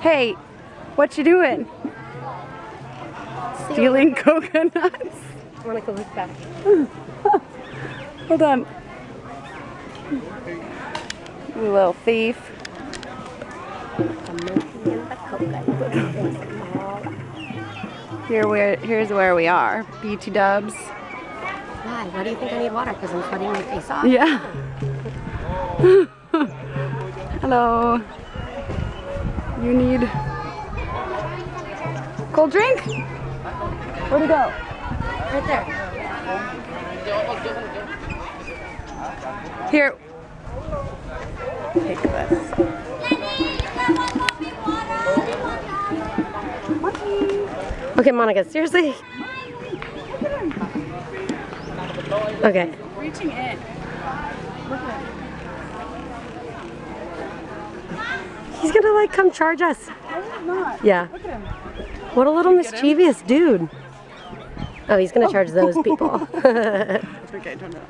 Hey, what you doing? Stealing coconuts? I want to go look back. Hold on. You little thief. The monkey and the coconut. Here's where we are. BT Dubs. Why? Why do you think I need water? Because I'm sweating my face off? Yeah. Hello. You need cold drink? Where'd it go? Right there. Here. Take this. Okay, Monica, seriously? Okay. Reaching in. Look at him. He's gonna like come charge us. No, he's not. Yeah. Look at him. What a little mischievous dude. Oh, he's gonna charge those people. Okay, turn it on.